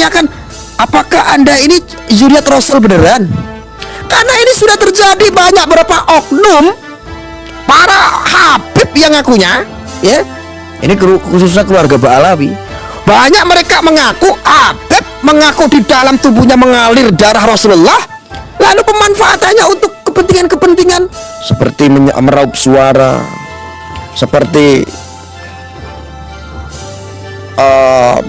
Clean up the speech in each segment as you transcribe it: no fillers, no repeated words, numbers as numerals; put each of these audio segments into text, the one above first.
mempertanyakan, apakah Anda ini zuriat Rasul beneran? Karena ini sudah terjadi banyak berapa oknum para Habib yang ngakunya, ya. Ini khususnya keluarga Ba'alawi. Banyak mereka mengaku Habib, mengaku di dalam tubuhnya mengalir darah Rasulullah, lalu pemanfaatannya untuk kepentingan-kepentingan seperti meraup suara, seperti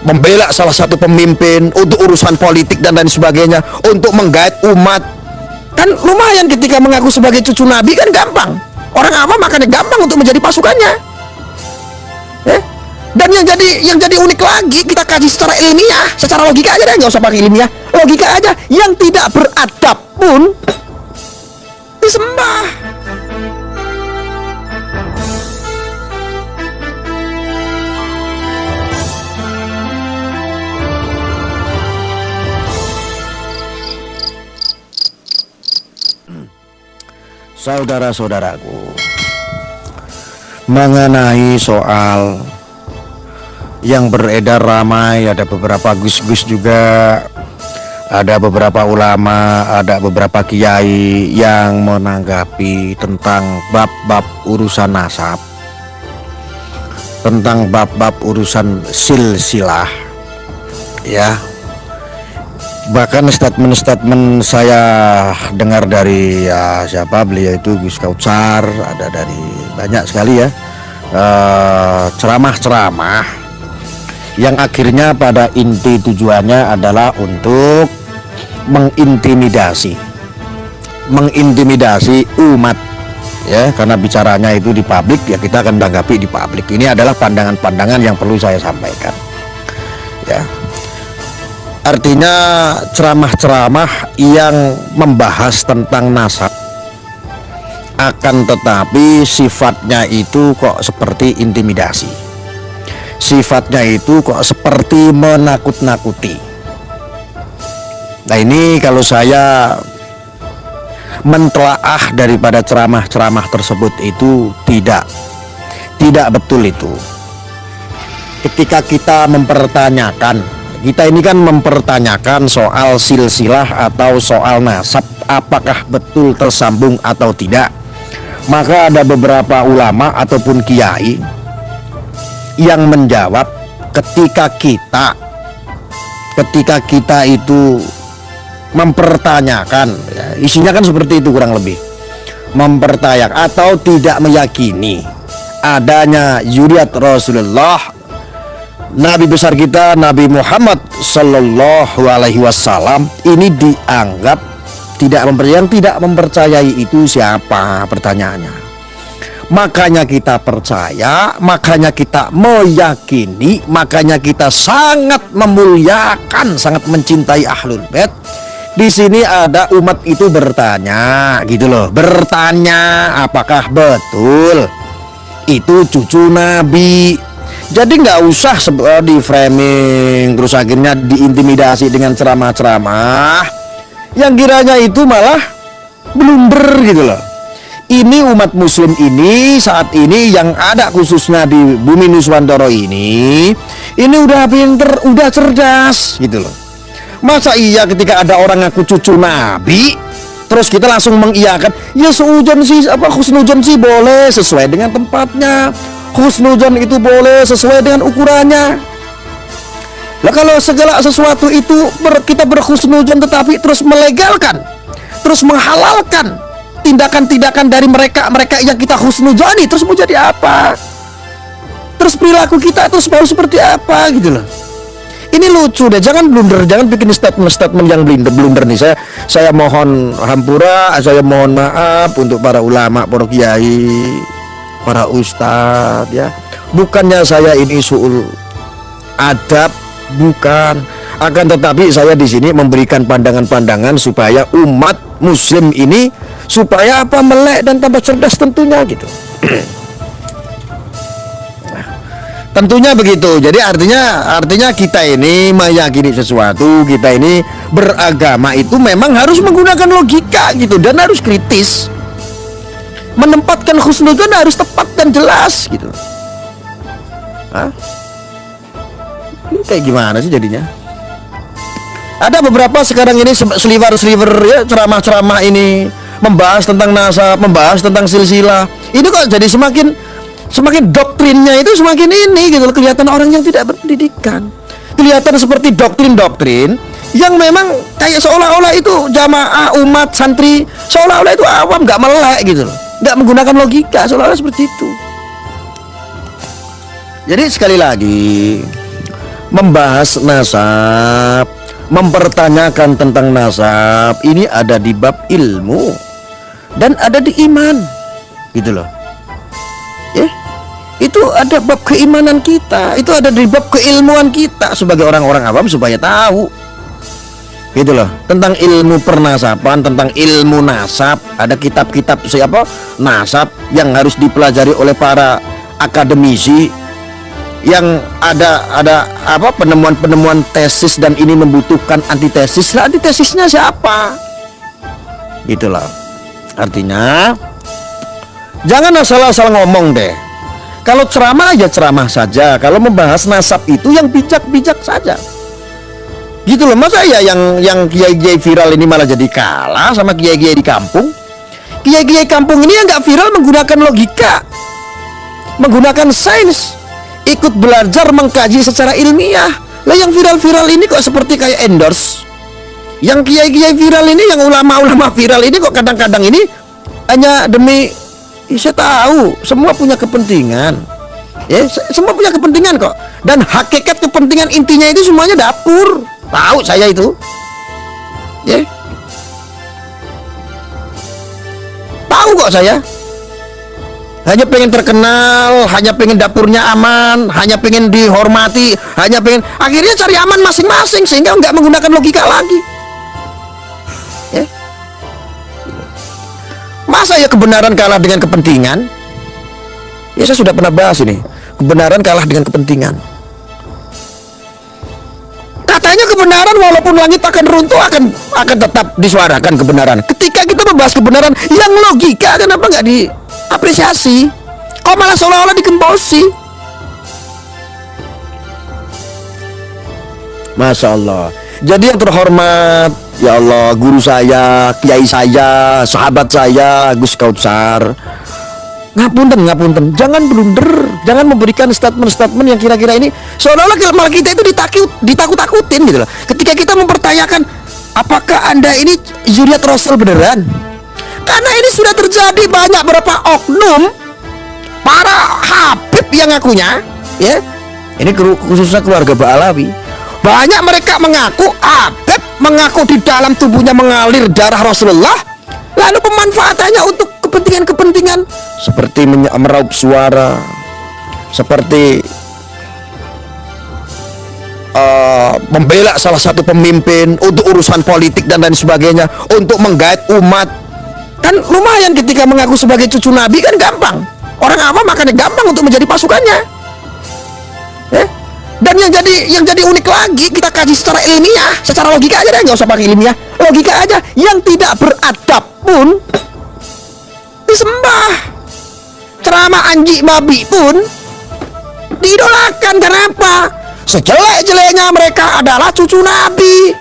membela salah satu pemimpin untuk urusan politik dan lain sebagainya, untuk menggait umat. Kan lumayan ketika mengaku sebagai cucu Nabi, kan gampang. Orang awam makanya gampang untuk menjadi pasukannya. Dan yang jadi unik lagi, kita kaji secara ilmiah, secara logika aja deh, nggak usah pakai ilmiah, logika aja. Yang tidak beradab pun disembah. Saudara-saudaraku, mengenai soal yang beredar ramai, ada beberapa gus-gus juga, ada beberapa ulama, ada beberapa kiai yang menanggapi tentang bab-bab urusan nasab, tentang bab-bab urusan silsilah, ya. Bahkan statement-statement saya dengar dari siapa beliau itu, Gus Kautsar, ada dari banyak sekali ya, ceramah-ceramah yang akhirnya pada inti tujuannya adalah untuk mengintimidasi umat, ya, karena bicaranya itu di publik, ya kita akan tanggapi di publik. Ini adalah pandangan-pandangan yang perlu saya sampaikan, ya. Artinya ceramah-ceramah yang membahas tentang nasab, akan tetapi sifatnya itu kok seperti intimidasi, sifatnya itu kok seperti menakut-nakuti. Nah, ini kalau saya mentelaah daripada ceramah-ceramah tersebut itu tidak betul itu. Ketika kita mempertanyakan, kita ini kan mempertanyakan soal silsilah atau soal nasab, apakah betul tersambung atau tidak, maka ada beberapa ulama ataupun kiai yang menjawab ketika kita itu mempertanyakan, ya, isinya kan seperti itu kurang lebih, mempertanyakan atau tidak meyakini adanya zuriat Rasulullah, Nabi besar kita Nabi Muhammad Sallallahu Alaihi Wasallam, ini dianggap tidak mempercayai itu siapa, pertanyaannya. Makanya kita percaya, makanya kita meyakini, makanya kita sangat memuliakan, sangat mencintai Ahlul Bait. Di sini ada umat itu bertanya, gitu loh, bertanya apakah betul itu cucu Nabi. Jadi nggak usah di framing terus akhirnya diintimidasi dengan ceramah-ceramah yang kiranya itu malah blunder gitu loh. Ini umat muslim ini saat ini yang ada khususnya di Bumi Nuswantara ini udah pinter, udah cerdas gitu loh. Masa iya ketika ada orang ngaku cucu Nabi terus kita langsung mengiyakan, ya seujan sih, husnudzon sih boleh sesuai dengan tempatnya, husnudzon itu boleh sesuai dengan ukurannya. Lah kalau segala sesuatu itu kita berhusnudzon tetapi terus melegalkan, terus menghalalkan tindakan-tindakan dari mereka yang kita husnudzoni, terus mau jadi apa? Terus perilaku kita terus mau seperti apa gitu loh. Ini lucu deh, jangan blunder, jangan bikin statement yang blunder nih. Saya mohon hampura, saya mohon maaf untuk para ulama, para kiai, para ustadz, ya. Bukannya saya ini suul adab, bukan. Akan tetapi saya di sini memberikan pandangan-pandangan supaya umat muslim ini supaya melek dan tambah cerdas tentunya gitu. Tentunya begitu. Jadi artinya kita ini meyakini sesuatu, kita ini beragama itu memang harus menggunakan logika gitu, dan harus kritis. Menempatkan husnudzon harus tepat dan jelas gitu. Hah? Ini kayak gimana sih jadinya? Ada beberapa sekarang ini sliver ya, ceramah-ceramah ini membahas tentang nasab, membahas tentang silsilah. Ini kok jadi semakin doktrinnya itu semakin ini gitu loh, kelihatan orang yang tidak berpendidikan. Kelihatan seperti doktrin-doktrin yang memang kayak seolah-olah itu jamaah umat santri seolah-olah itu awam, nggak melek gitu loh, nggak menggunakan logika, seolah-olah seperti itu. Jadi sekali lagi, membahas nasab, mempertanyakan tentang nasab ini ada di bab ilmu dan ada di iman gitu loh. Itu ada bab keimanan kita, itu ada di bab keilmuan kita sebagai orang-orang awam supaya tahu gitu loh, tentang ilmu pernasaban, tentang ilmu nasab. Ada kitab-kitab siapa nasab yang harus dipelajari oleh para akademisi, yang ada apa penemuan-penemuan tesis, dan ini membutuhkan antitesis. Nah, antitesisnya siapa? Gitulah. Artinya jangan asal-asal ngomong deh. Kalau ceramah aja ceramah saja. Kalau membahas nasab itu yang bijak-bijak saja. Gitu loh. Masa ya yang kiai-kiai viral ini malah jadi kalah sama kiai-kiai di kampung. Kiai-kiai kampung ini yang nggak viral menggunakan logika, menggunakan sains, ikut belajar mengkaji secara ilmiah. Lah yang viral-viral ini kok seperti kayak endorse. Yang kiai-kiai viral ini, yang ulama-ulama viral ini kok kadang-kadang ini hanya demi, saya tahu semua punya kepentingan. Ya, semua punya kepentingan kok. Dan hakikat kepentingan intinya itu semuanya dapur. Tahu saya itu. Ya. Tahu kok saya. Hanya pengen terkenal, hanya pengen dapurnya aman, hanya pengen dihormati, hanya pengen, akhirnya cari aman masing-masing sehingga nggak menggunakan logika lagi. Ya. Masa ya kebenaran kalah dengan kepentingan? Ya saya sudah pernah bahas ini. Kebenaran kalah dengan kepentingan. Katanya kebenaran walaupun langit akan runtuh akan tetap disuarakan kebenaran. Ketika kita membahas kebenaran yang logika, kenapa nggak diapresiasi? Kok malah seolah-olah digembosi? Masya Allah. Jadi yang terhormat, ya Allah, guru saya, kiai saya, sahabat saya, Gus Kautsar, ngapunten, jangan blunder, jangan memberikan statement-statement yang kira-kira ini seolah-olah malah kita itu ditakut-takutin gitu loh. Ketika kita mempertanyakan apakah Anda ini zuriat Rasul beneran, karena ini sudah terjadi banyak berapa oknum para habib yang ngakunya, ya, ini khususnya keluarga Ba'alawi, banyak mereka mengaku habib, mengaku di dalam tubuhnya mengalir darah Rasulullah, lalu pemanfaatannya untuk kepentingan-kepentingan seperti meraup suara, seperti membela salah satu pemimpin untuk urusan politik dan lain sebagainya, untuk menggait umat. Kan lumayan ketika mengaku sebagai cucu Nabi, kan gampang. Orang awam makanya gampang untuk menjadi pasukannya. Dan yang jadi unik lagi, kita kaji secara ilmiah, secara logika aja deh, nggak usah pakai ilmiah, logika aja. Yang tidak beradab pun disembah, ceramah anjing babi pun diidolakan. Kenapa? Sejelek-jeleknya mereka adalah cucu Nabi.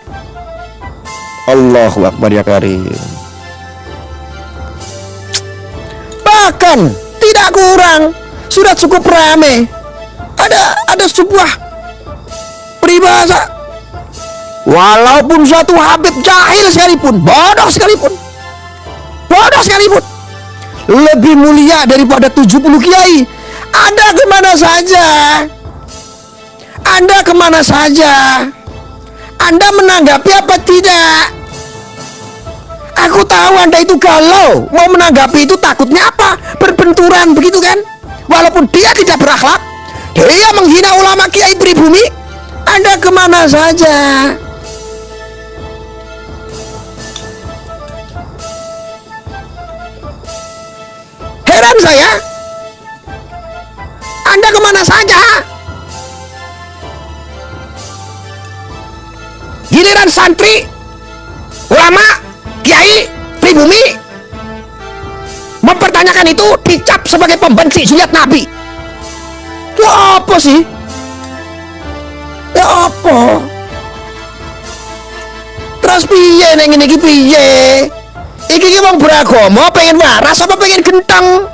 Allahu Akbar ya karim. Bahkan tidak kurang, sudah cukup rame. Ada sebuah peribahasa, walaupun suatu habib jahil sekalipun, bodoh sekalipun, lebih mulia daripada 70 kiai. Anda kemana saja? Anda menanggapi apa tidak? Aku tahu Anda itu galau, mau menanggapi itu takutnya apa? Berbenturan begitu kan? Walaupun dia tidak berakhlak, dia menghina ulama kiai pribumi. Anda kemana saja? Heran saya, Anda kemana saja? Giliran santri, ulama, kiai, pribumi mempertanyakan itu, dicap sebagai pembenci zuriat Nabi. Ya apa sih? Ya apa? Terus piye nek ngene iki piye? Iki wong beragama pengen waras apa pengen genteng?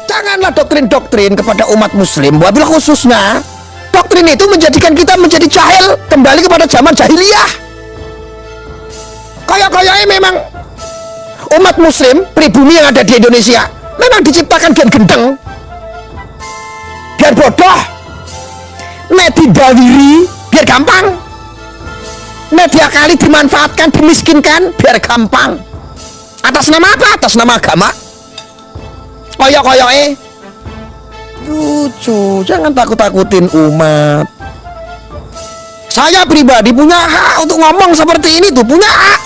Janganlah doktrin-doktrin kepada umat muslim, wabil khususnya doktrin itu menjadikan kita menjadi jahil, kembali kepada zaman jahiliyah. Kayak-kayaknya memang umat muslim pribumi yang ada di Indonesia memang diciptakan biar gendeng, biar bodoh, nek dibawiri biar gampang, nek diakali dimanfaatkan, dimiskinkan biar gampang. Atas nama apa? Atas nama agama. Koyok-koyoknya lucu. Jangan takut-takutin umat. Saya pribadi punya hak untuk ngomong seperti ini tuh, punya hak.